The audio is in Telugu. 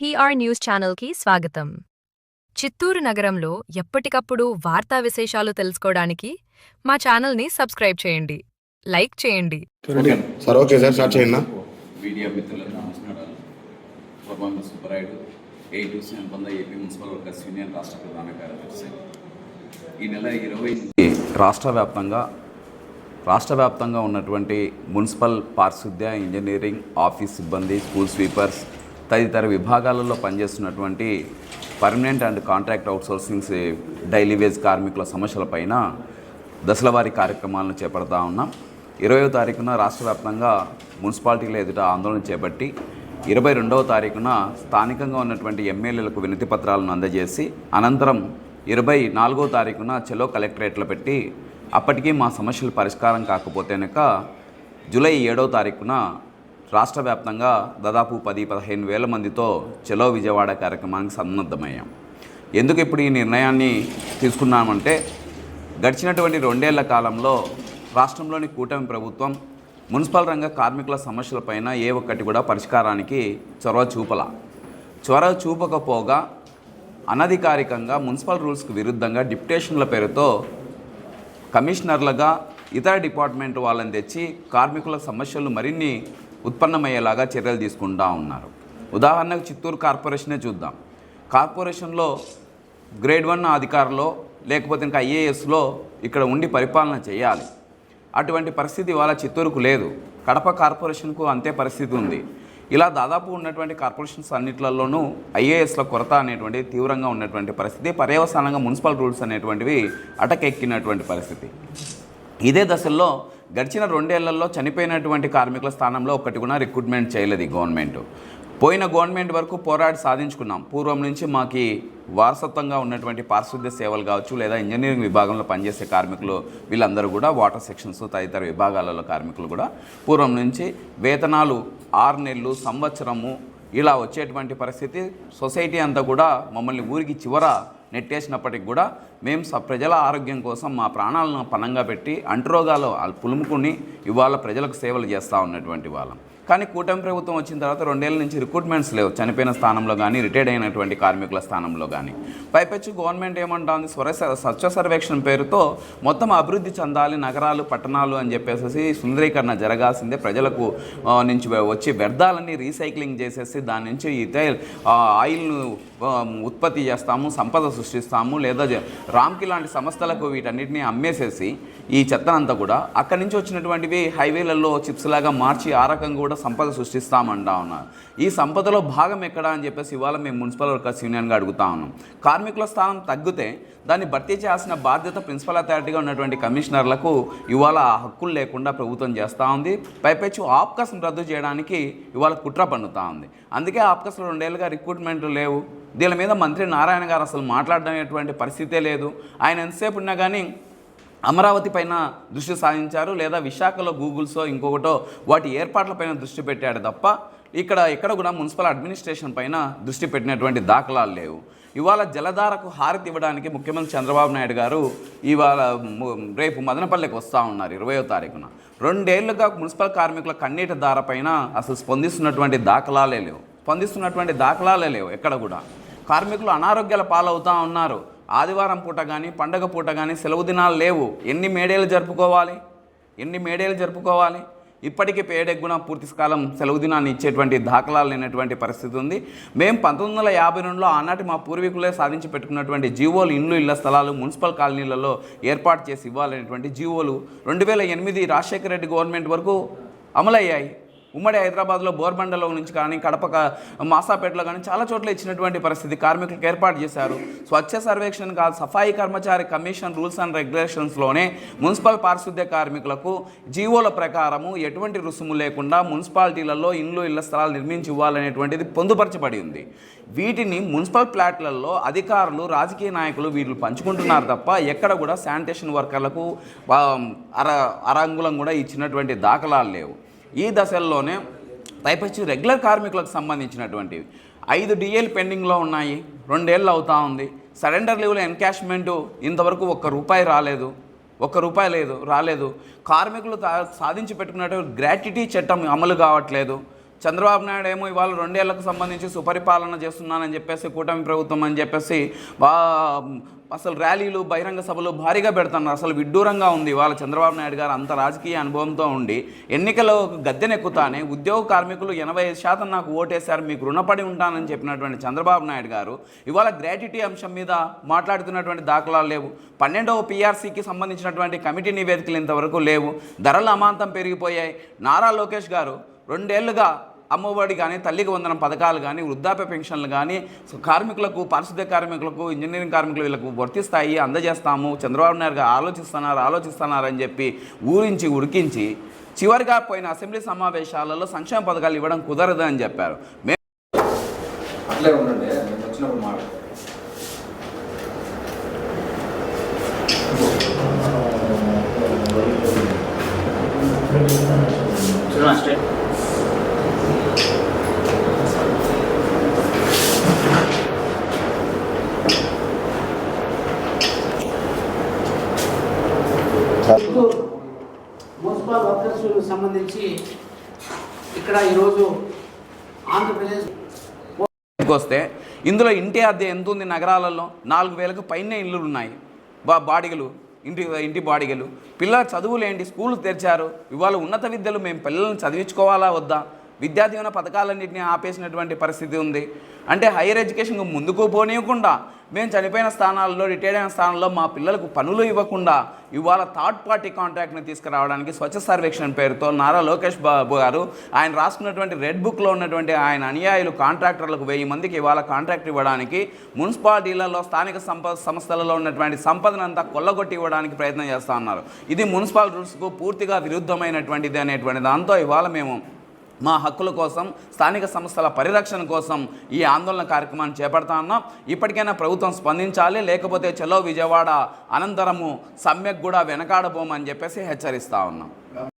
పిఆర్ న్యూస్ ఛానల్కి స్వాగతం. చిత్తూరు నగరంలో ఎప్పటికప్పుడు వార్తా విశేషాలు తెలుసుకోవడానికి మా ఛానల్ని సబ్స్క్రైబ్ చేయండి, లైక్ చేయండి. ఓకే సార్, స్టార్ట్ చేయండి. మీడియా మిత్రులకు నమస్కారాలు. పూర్వంగా సుబ్బరాయుడు, ఏఐటీసీ అనుబంధ ఏపీ మున్సిపల్ వర్కర్స్ యూనియన్ రాష్ట్ర ప్రధాన కార్యదర్శి. ఈ నెల 20 రాష్ట్ర వ్యాప్తంగా ఉన్నటువంటి మున్సిపల్ పారిశుద్ధ్య, ఇంజనీరింగ్, ఆఫీస్ సిబ్బంది, స్కూల్ స్వీపర్స్ తదితర విభాగాలలో పనిచేస్తున్నటువంటి permanent and contract outsourcing daily wage కార్మికుల సమస్యలపైన దశలవారీ కార్యక్రమాలను చేపడతా ఉన్నాం. 20వ తారీఖున రాష్ట్ర వ్యాప్తంగా మున్సిపాలిటీల ఎదుట ఆందోళన చేపట్టి 22వ తారీఖున స్థానికంగా ఉన్నటువంటి ఎమ్మెల్యేలకు వినతి పత్రాలను అందజేసి అనంతరం 24వ తారీఖున చెలో కలెక్టరేట్లో పెట్టి అప్పటికీ మా సమస్యలు పరిష్కారం కాకపోతే కనుక జూలై 7వ తారీఖున రాష్ట్ర వ్యాప్తంగా దాదాపు 10-15 వేల మందితో చెలో విజయవాడ కార్యక్రమానికి సన్నద్ధమయ్యాం. ఎందుకు ఇప్పుడు ఈ నిర్ణయాన్ని తీసుకున్నామంటే గడిచినటువంటి 2 ఏళ్ల కాలంలో రాష్ట్రంలోని కూటమి ప్రభుత్వం మున్సిపల్ రంగ కార్మికుల సమస్యలపైన ఏ ఒక్కటి కూడా పరిష్కారానికి చొరవ చూపకపోగా అనధికారికంగా మున్సిపల్ రూల్స్కి విరుద్ధంగా డిప్యుటేషన్ల పేరుతో కమిషనర్లుగా ఇతర డిపార్ట్మెంట్ వాళ్ళని తెచ్చి కార్మికుల సమస్యలు మరిన్ని ఉత్పన్నమయ్యేలాగా చర్యలు తీసుకుంటూ ఉన్నారు. ఉదాహరణకు చిత్తూరు కార్పొరేషనే చూద్దాం. కార్పొరేషన్లో గ్రేడ్ 1 అధికారులు లేకపోతే ఇంకా ఐఏఎస్లో ఇక్కడ ఉండి పరిపాలన చేయాలి. అటువంటి పరిస్థితి ఇవాళ చిత్తూరుకు లేదు. కడప కార్పొరేషన్కు అంతే పరిస్థితి ఉంది. ఇలా దాదాపు ఉన్నటువంటి కార్పొరేషన్స్ అన్నిట్లలోనూ ఐఏఎస్ల కొరత అనేటువంటిది తీవ్రంగా ఉన్నటువంటి పరిస్థితి. పర్యవసానంగా మున్సిపల్ రూల్స్ అనేటువంటివి అటకెక్కినటువంటి పరిస్థితి. ఇదే దశల్లో గడిచిన 2 ఏళ్లలో చనిపోయినటువంటి కార్మికుల స్థానంలో ఒక్కటి కూడా రిక్రూట్మెంట్ చేయలేదు గవర్నమెంట్. పోయిన గవర్నమెంట్ వరకు పోరాడి సాధించుకున్నాం. పూర్వం నుంచి మాకు వారసత్వంగా ఉన్నటువంటి పారిశుద్ధ్య సేవలు కావచ్చు, లేదా ఇంజనీరింగ్ విభాగంలో పనిచేసే కార్మికులు వీళ్ళందరూ కూడా వాటర్ సెక్షన్స్ తదితర విభాగాలలో కార్మికులు కూడా పూర్వం నుంచి వేతనాలు 6 నెలలు, సంవత్సరము ఇలా వచ్చేటువంటి పరిస్థితి. సొసైటీ అంతా కూడా మమ్మల్ని ఊరికి చివర నెట్టేసినప్పటికి కూడా మేము ప్రజల ఆరోగ్యం కోసం మా ప్రాణాలను పణంగా పెట్టి అంటురోగాలు పులుముకుని ఇవాళ ప్రజలకు సేవలు చేస్తూ ఉన్నటువంటి వాళ్ళం. కానీ కూటమి ప్రభుత్వం వచ్చిన తర్వాత 2 ఏళ్ల నుంచి రిక్రూట్మెంట్స్ లేవు. చనిపోయిన స్థానంలో కానీ, రిటైర్డ్ అయినటువంటి కార్మికుల స్థానంలో కానీ. పైపెచ్చు గవర్నమెంట్ ఏమంటుంది, స్వచ్ఛ సర్వేక్షణ పేరుతో మొత్తం అభివృద్ధి చెందాలి నగరాలు, పట్టణాలు అని చెప్పేసి సుందరీకరణ జరగాల్సిందే. ప్రజలకు నుంచి వచ్చే వ్యర్థాలన్నీ రీసైక్లింగ్ చేసేసి దాని నుంచి ఆయిల్ను ఉత్పత్తి చేస్తాము, సంపద సృష్టిస్తాము, లేదా రామ్కి లాంటి సంస్థలకు వీటన్నిటిని అమ్మేసేసి ఈ చెత్తనంతా కూడా అక్కడి నుంచి వచ్చినటువంటివి హైవేలలో చిప్స్ లాగా మార్చి ఆ రకంగా కూడా సంపద సృష్టిస్తామంటా ఉన్నారు. ఈ సంపదలో భాగం ఎక్కడ అని చెప్పేసి ఇవాళ మేము మున్సిపల్ వర్కర్స్ యూనియన్గా అడుగుతా ఉన్నాం. కార్మికుల స్థానం తగ్గితే దాన్ని భర్తీ చేయాల్సిన బాధ్యత ప్రిన్సిపల్ అథారిటీగా ఉన్నటువంటి కమిషనర్లకు ఇవాళ హక్కులు లేకుండా ప్రభుత్వం చేస్తూ ఉంది. పైపెచ్చు ఆప్కాస్ను రద్దు చేయడానికి ఇవాళ కుట్ర పన్నుతూ ఉంది. అందుకే ఆప్కాస్లో 2 ఏళ్ళుగా రిక్రూట్మెంట్లు లేవు. దీని మీద మంత్రి నారాయణ గారు అసలు మాట్లాడడానికి పరిస్థితే లేదు. ఆయన ఎంతసేపు ఉన్నా కానీ అమరావతి పైన దృష్టి సాధించారు, లేదా విశాఖలో గూగుల్సో ఇంకొకటో వాటి ఏర్పాట్లపైన దృష్టి పెట్టాడు తప్ప ఎక్కడ కూడా మున్సిపల్ అడ్మినిస్ట్రేషన్ పైన దృష్టి పెట్టినటువంటి దాఖలాలు లేవు. ఇవాళ జలధారకు హారతి ఇవ్వడానికి ముఖ్యమంత్రి చంద్రబాబు నాయుడు గారు రేపు మదనపల్లెకి వస్తూ ఉన్నారు 20వ తారీఖున. 2 ఏళ్లుగా మున్సిపల్ కార్మికుల కన్నీటి ధారపైన అసలు స్పందిస్తున్నటువంటి దాఖలాలే లేవు. ఎక్కడ కూడా కార్మికులు అనారోగ్యాల పాలవుతూ ఉన్నారు. ఆదివారం పూట కానీ, పండగ పూట కానీ సెలవు దినాలు లేవు. ఎన్ని మేడేలు జరుపుకోవాలి? ఇప్పటికీ పేడెగ్గున పూర్తి కాలం సెలవు దినాన్ని ఇచ్చేటువంటి దాఖలాలు లేనటువంటి పరిస్థితి ఉంది. మేము 1952లో ఆనాటి మా పూర్వీకులే సాధించి పెట్టుకున్నటువంటి జీవోలు, ఇళ్ల స్థలాలు మున్సిపల్ కాలనీలలో ఏర్పాటు చేసి ఇవ్వాలనేటువంటి జీవోలు 2008 రాజశేఖర రెడ్డి గవర్నమెంట్ వరకు అమలయ్యాయి. ఉమ్మడి హైదరాబాద్లో బోర్బండలో నుంచి కానీ, కడప మాసాపేటలో కానీ చాలా చోట్ల ఇచ్చినటువంటి పరిస్థితి. కార్మికులకు ఏర్పాటు చేశారు. స్వచ్ఛ సర్వేక్షణ కాదు, సఫాయి కర్మచారి కమిషన్ రూల్స్ అండ్ రెగ్యులేషన్స్లోనే మున్సిపల్ పారిశుద్ధ్య కార్మికులకు జీవోల ప్రకారము ఎటువంటి రుసుము లేకుండా మున్సిపాలిటీలలో ఇళ్ల స్థలాలు నిర్మించి ఇవ్వాలనేటువంటిది పొందుపరచబడి ఉంది. వీటిని మున్సిపల్ ప్లాట్లలో అధికారులు, రాజకీయ నాయకులు వీళ్ళు పంచుకుంటున్నారు తప్ప ఎక్కడ కూడా శానిటేషన్ వర్కర్లకు అరంగులం కూడా ఇచ్చినటువంటి దాఖలాలు లేవు. ఈ దశల్లోనే పైపచ్చి రెగ్యులర్ కార్మికులకు సంబంధించినటువంటివి 5 డిఏలు పెండింగ్లో ఉన్నాయి. 2 ఏళ్ళు అవుతా ఉంది. సరెండర్ లీవ్లో ఎన్కాష్మెంటు ఇంతవరకు ₹1 రాలేదు. కార్మికులు సాధించి పెట్టుకున్నటువంటి గ్రాట్యుటీ చట్టం అమలు కావట్లేదు. చంద్రబాబు నాయుడు ఏమో ఇవాళ 2 ఏళ్లకు సంబంధించి సుపరిపాలన చేస్తున్నానని చెప్పేసి కూటమి ప్రభుత్వం అని చెప్పేసి అసలు ర్యాలీలు బహిరంగ సభలు భారీగా పెడుతున్నారు. అసలు విడ్డూరంగా ఉంది. ఇవాళ చంద్రబాబు నాయుడు గారు అంత రాజకీయ అనుభవంతో ఉండి ఎన్నికల్లో గద్దెనెక్కుతానే ఉద్యోగ కార్మికులు 85% నాకు ఓటేశారు, మీకు రుణపడి ఉంటానని చెప్పినటువంటి చంద్రబాబు నాయుడు గారు ఇవాళ గ్రాట్యుటీ అంశం మీద మాట్లాడుతున్నటువంటి దాఖలాలు లేవు. 12వ PRCకి సంబంధించినటువంటి కమిటీ నివేదికలు ఇంతవరకు లేవు. ధరలు అమాంతం పెరిగిపోయాయి. నారా లోకేష్ గారు 2 ఏళ్లుగా అమ్మఒడి కానీ, తల్లికి వందనం పథకాలు కానీ, వృద్ధాప్య పెన్షన్లు కానీ, కార్మికులకు, పారిశుద్ధ్య కార్మికులకు, ఇంజనీరింగ్ కార్మికులు వీళ్ళకు వర్తిస్తాయి, అందజేస్తాము, చంద్రబాబు నాయుడు గారు ఆలోచిస్తున్నారని చెప్పి ఊరించి ఉడికించి చివరిగా పోయిన అసెంబ్లీ సమావేశాలలో సంక్షేమ పథకాలు ఇవ్వడం కుదరదు అని చెప్పారు. అట్లే ఉండండి, నేను వచ్చినప్పుడు మాట మున్సిపల్ వర్కర్స్ సంబంధించి ఇక్కడ ఈరోజు ఆంధ్రప్రదేశ్ వస్తే ఇందులో ఇంటి అద్దె ఎంత ఉంది? నగరాలలో 4,000కు పైనే ఇళ్ళు ఉన్నాయి. బాడిగలు, ఇంటి బాడిగలు. పిల్లల చదువులేంటి? స్కూళ్ళు తెరిచారు. ఇవాళ ఉన్నత విద్యలు మేము పిల్లలను చదివించుకోవాలా వద్దా? విద్యా దీవెన పథకాలన్నింటినీ ఆపేసినటువంటి పరిస్థితి ఉంది. అంటే హైయర్ ఎడ్యుకేషన్కు ముందుకు పోనీయకుండా, మేము చనిపోయిన స్థానాల్లో, రిటైర్డ్ అయిన స్థానాల్లో మా పిల్లలకు పనులు ఇవ్వకుండా ఇవాళ థర్డ్ పార్టీ కాంట్రాక్ట్ని తీసుకురావడానికి స్వచ్ఛ సర్వేక్షణ పేరుతో నారా లోకేష్ బాబు గారు ఆయన రాసుకున్నటువంటి రెడ్ బుక్లో ఉన్నటువంటి ఆయన అనుయాయులు కాంట్రాక్టర్లకు 1000 మందికి ఇవాళ కాంట్రాక్ట్ ఇవ్వడానికి, మున్సిపాలిటీలలో స్థానిక సంస్థలలో ఉన్నటువంటి సంపదనంతా కొల్లగొట్టి ఇవ్వడానికి ప్రయత్నం చేస్తూ ఉన్నారు. ఇది మున్సిపల్ రూల్స్కు పూర్తిగా విరుద్ధమైనటువంటిది అనేటువంటి దాంతో ఇవాళ మేము మా హక్కుల కోసం, స్థానిక సంస్థల పరిరక్షణ కోసం ఈ ఆందోళన కార్యక్రమాన్ని చేపడతా ఉన్నాం. ఇప్పటికైనా ప్రభుత్వం స్పందించాలి, లేకపోతే చలో విజయవాడ అనంతరము సమ్మెకు కూడా వెనకాడబోమని చెప్పేసి హెచ్చరిస్తూ ఉన్నాం.